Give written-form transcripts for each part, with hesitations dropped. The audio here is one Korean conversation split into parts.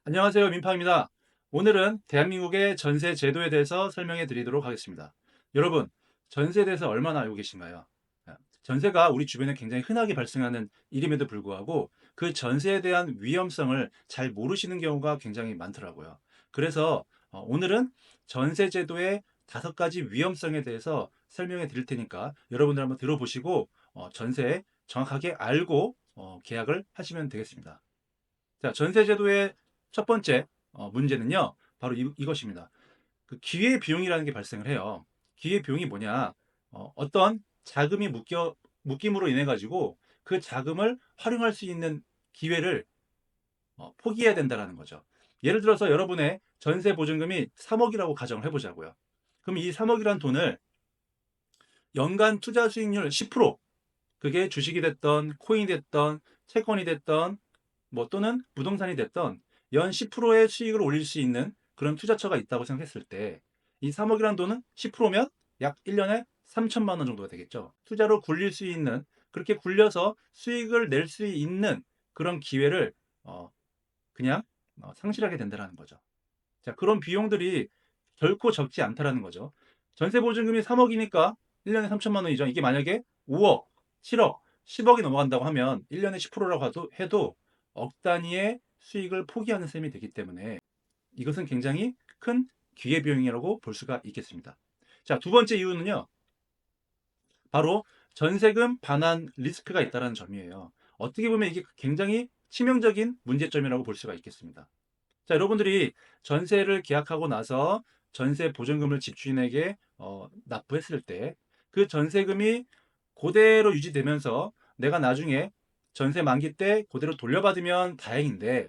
안녕하세요. 민파입니다. 오늘은 대한민국의 전세 제도에 대해서 설명해 드리도록 하겠습니다. 여러분, 전세에 대해서 얼마나 알고 계신가요? 전세가 우리 주변에 굉장히 흔하게 발생하는 일임에도 불구하고 그 전세에 대한 위험성을 잘 모르시는 경우가 굉장히 많더라고요. 그래서 오늘은 전세 제도의 5가지 위험성에 대해서 설명해 드릴 테니까 여러분들 한번 들어보시고 전세 정확하게 알고 계약을 하시면 되겠습니다. 자, 전세 제도의 첫 번째 문제는요. 바로 이것입니다. 그 기회 비용이라는 게 발생을 해요. 기회 비용이 뭐냐? 어떤 자금이 묶임으로 인해 가지고 그 자금을 활용할 수 있는 기회를 포기해야 된다라는 거죠. 예를 들어서 여러분의 전세 보증금이 3억이라고 가정을 해보자고요. 그럼 이 3억이란 돈을 연간 투자 수익률 10%, 그게 주식이 됐던 코인이 됐던 채권이 됐던 뭐 또는 부동산이 됐던 연 10%의 수익을 올릴 수 있는 그런 투자처가 있다고 생각했을 때 이 3억이라는 돈은 10%면 약 1년에 3천만 원 정도가 되겠죠. 투자로 굴릴 수 있는, 그렇게 굴려서 수익을 낼 수 있는 그런 기회를 어, 그냥 상실하게 된다는 거죠. 자, 그런 비용들이 결코 적지 않다라는 거죠. 전세 보증금이 3억이니까 1년에 3천만 원이죠. 이게 만약에 5억, 7억, 10억이 넘어간다고 하면 1년에 10%라고 해도 억 단위의 수익을 포기하는 셈이 되기 때문에 이것은 굉장히 큰 기회비용이라고 볼 수가 있겠습니다. 자, 두 번째 이유는요. 바로 전세금 반환 리스크가 있다는 점이에요. 어떻게 보면 이게 굉장히 치명적인 문제점이라고 볼 수가 있겠습니다. 자, 여러분들이 전세를 계약하고 나서 전세 보증금을 집주인에게 납부했을 때 그 전세금이 그대로 유지되면서 내가 나중에 전세 만기 때 그대로 돌려받으면 다행인데,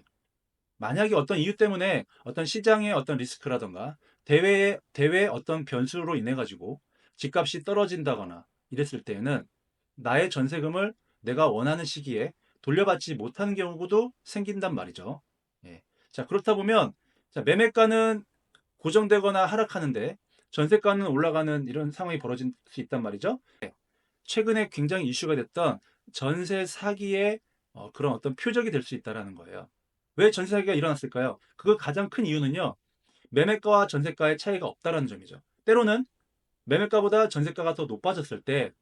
만약에 어떤 이유 때문에 어떤 시장의 어떤 리스크라던가 대외의 어떤 변수로 인해 가지고 집값이 떨어진다거나 이랬을 때에는 나의 전세금을 내가 원하는 시기에 돌려받지 못하는 경우도 생긴단 말이죠. 예. 자, 그렇다 보면 자, 매매가는 고정되거나 하락하는데 전세가는 올라가는 이런 상황이 벌어질 수 있단 말이죠. 최근에 굉장히 이슈가 됐던 전세 사기의 그런 어떤 표적이 될 수 있다라는 거예요. 왜 전세 사기가 일어났을까요? 그 가장 큰 이유는요. 매매가와 전세가의 차이가 없다라는 점이죠. 때로는 매매가보다 전세가가 더 높아졌을 때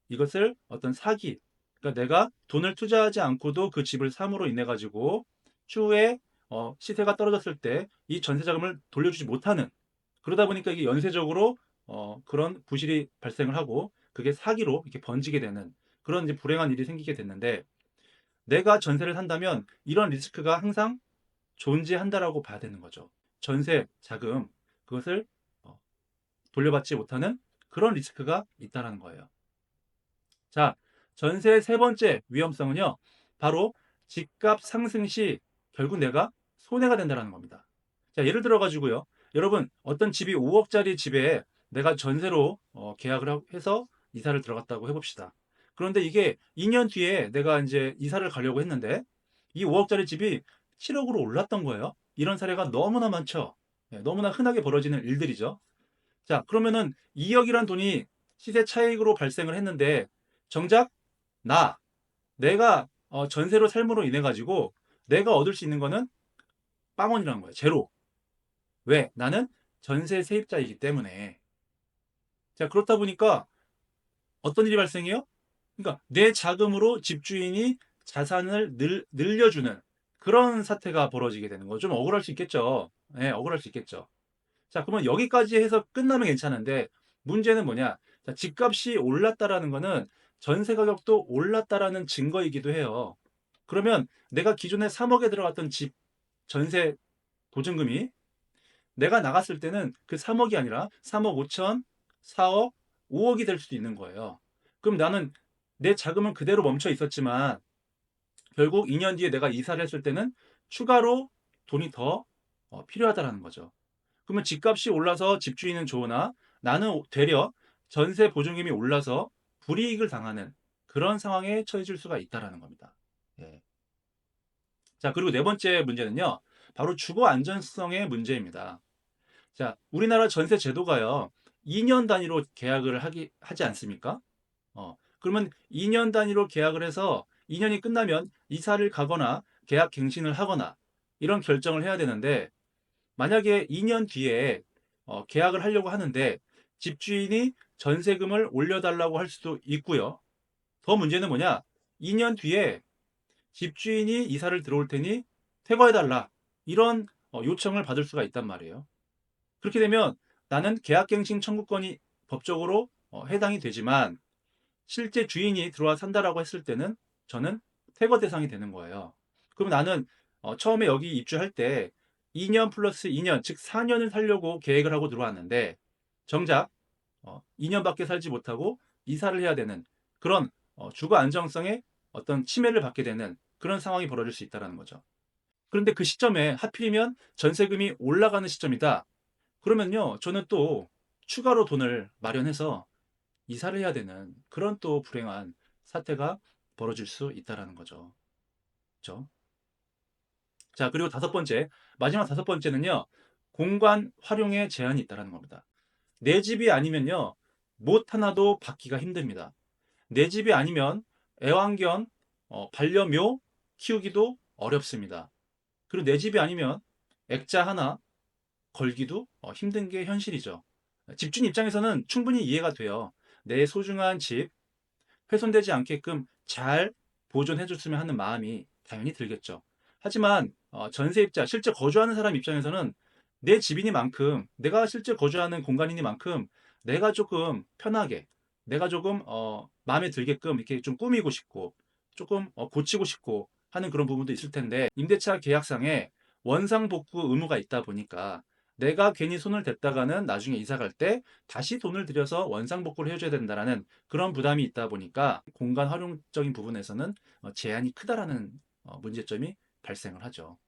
이것을 어떤 사기, 그러니까 내가 돈을 투자하지 않고도 그 집을 삼으로 인해 가지고 추후에 시세가 떨어졌을 때 이 전세 자금을 돌려주지 못하는, 그러다 보니까 이게 연쇄적으로 그런 부실이 발생을 하고 그게 사기로 이렇게 번지게 되는 그런 이제 불행한 일이 생기게 됐는데, 내가 전세를 산다면 이런 리스크가 항상 존재한다라고 봐야 되는 거죠. 전세 자금, 그것을 어, 돌려받지 못하는 그런 리스크가 있다라는 거예요. 자, 전세의 세 번째 위험성은요. 바로 집값 상승 시 결국 내가 손해가 된다는 겁니다. 자, 예를 들어 가지고요. 여러분, 어떤 집이 5억짜리 집에 내가 전세로 계약을 해서 이사를 들어갔다고 해봅시다. 그런데 이게 2년 뒤에 내가 이제 이사를 가려고 했는데 이 5억짜리 집이 7억으로 올랐던 거예요. 이런 사례가 너무나 많죠. 예, 너무나 흔하게 벌어지는 일들이죠. 자, 그러면은 2억이란 돈이 시세 차익으로 발생을 했는데 정작 나 내가 전세로 삶으로 인해 가지고 내가 얻을 수 있는 거는 빵원이라는 거예요. 제로. 왜? 나는 전세 세입자이기 때문에. 자, 그렇다 보니까 어떤 일이 발생해요? 그러니까 내 자금으로 집주인이 자산을 늘려주는 그런 사태가 벌어지게 되는 거죠. 좀 억울할 수 있겠죠. 예, 억울할 수 있겠죠. 자, 그러면 여기까지 해서 끝나면 괜찮은데 문제는 뭐냐? 자, 집값이 올랐다라는 거는 전세 가격도 올랐다라는 증거이기도 해요. 그러면 내가 기존에 3억에 들어갔던 집 전세 보증금이 내가 나갔을 때는 그 3억이 아니라 3억 5천, 4억, 5억이 될 수도 있는 거예요. 그럼 나는 내 자금은 그대로 멈춰 있었지만 결국 2년 뒤에 내가 이사를 했을 때는 추가로 돈이 더 필요하다라는 거죠. 그러면 집값이 올라서 집주인은 좋으나 나는 되려 전세 보증금이 올라서 불이익을 당하는 그런 상황에 처해질 수가 있다라는 겁니다. 예. 자, 그리고 네 번째 문제는요. 바로 주거 안전성의 문제입니다. 자, 우리나라 전세 제도가요. 2년 단위로 계약을 하지 않습니까? 그러면 2년 단위로 계약을 해서 2년이 끝나면 이사를 가거나 계약 갱신을 하거나 이런 결정을 해야 되는데 만약에 2년 뒤에 계약을 하려고 하는데 집주인이 전세금을 올려달라고 할 수도 있고요. 더 문제는 뭐냐? 2년 뒤에 집주인이 이사를 들어올 테니 퇴거해달라. 이런 요청을 받을 수가 있단 말이에요. 그렇게 되면 나는 계약갱신 청구권이 법적으로 해당이 되지만 실제 주인이 들어와 산다라고 했을 때는 저는 퇴거 대상이 되는 거예요. 그럼 나는 처음에 여기 입주할 때 2년 플러스 2년, 즉 4년을 살려고 계획을 하고 들어왔는데 정작 2년밖에 살지 못하고 이사를 해야 되는 그런 주거 안정성에 어떤 침해를 받게 되는 그런 상황이 벌어질 수 있다는 거죠. 그런데 그 시점에 하필이면 전세금이 올라가는 시점이다. 그러면요, 저는 또 추가로 돈을 마련해서 이사를 해야 되는 그런 또 불행한 사태가 벌어질 수 있다라는 거죠. 그렇죠? 자, 그리고 다섯 번째, 마지막 다섯 번째는요, 공간 활용에 제한이 있다라는 겁니다. 내 집이 아니면요, 못 하나도 받기가 힘듭니다. 내 집이 아니면 애완견, 반려묘 키우기도 어렵습니다. 그리고 내 집이 아니면 액자 하나 걸기도 힘든 게 현실이죠. 집주인 입장에서는 충분히 이해가 돼요. 내 소중한 집 훼손되지 않게끔 잘 보존해 줬으면 하는 마음이 당연히 들겠죠. 하지만 전세입자, 실제 거주하는 사람 입장에서는 내 집이니만큼, 내가 실제 거주하는 공간이니만큼 내가 조금 편하게, 내가 조금 마음에 들게끔 이렇게 좀 꾸미고 싶고 조금 고치고 싶고 하는 그런 부분도 있을 텐데 임대차 계약상에 원상복구 의무가 있다 보니까 내가 괜히 손을 댔다가는 나중에 이사 갈 때 다시 돈을 들여서 원상복구를 해줘야 된다라는 그런 부담이 있다 보니까 공간 활용적인 부분에서는 제한이 크다라는 문제점이 발생을 하죠.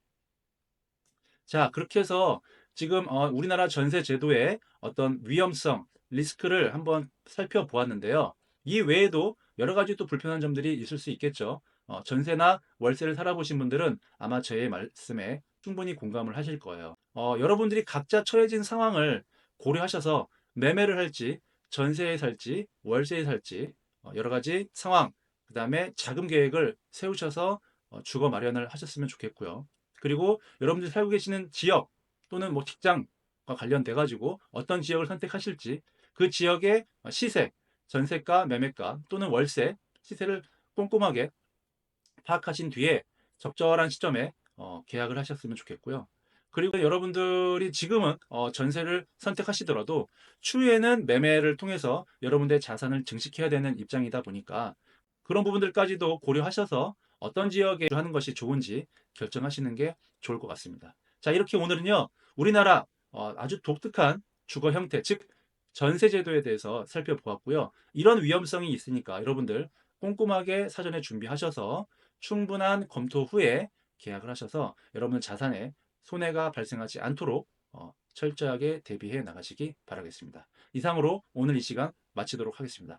자, 그렇게 해서 지금 우리나라 전세 제도의 어떤 위험성, 리스크를 한번 살펴보았는데요. 이 외에도 여러 가지 또 불편한 점들이 있을 수 있겠죠. 전세나 월세를 살아보신 분들은 아마 제 말씀에 충분히 공감을 하실 거예요. 여러분들이 각자 처해진 상황을 고려하셔서 매매를 할지, 전세에 살지, 월세에 살지, 여러 가지 상황, 그 다음에 자금 계획을 세우셔서 주거 마련을 하셨으면 좋겠고요. 그리고 여러분들이 살고 계시는 지역 또는 뭐 직장과 관련돼 가지고 어떤 지역을 선택하실지 그 지역의 시세, 전세가, 매매가 또는 월세 시세를 꼼꼼하게 파악하신 뒤에 적절한 시점에 계약을 하셨으면 좋겠고요. 그리고 여러분들이 지금은 전세를 선택하시더라도 추후에는 매매를 통해서 여러분들의 자산을 증식해야 되는 입장이다 보니까 그런 부분들까지도 고려하셔서 어떤 지역에 하는 것이 좋은지 결정하시는 게 좋을 것 같습니다. 자, 이렇게 오늘은요, 우리나라 아주 독특한 주거 형태, 즉 전세 제도에 대해서 살펴보았고요. 이런 위험성이 있으니까 여러분들 꼼꼼하게 사전에 준비하셔서 충분한 검토 후에 계약을 하셔서 여러분 자산에 손해가 발생하지 않도록 철저하게 대비해 나가시기 바라겠습니다. 이상으로 오늘 이 시간 마치도록 하겠습니다.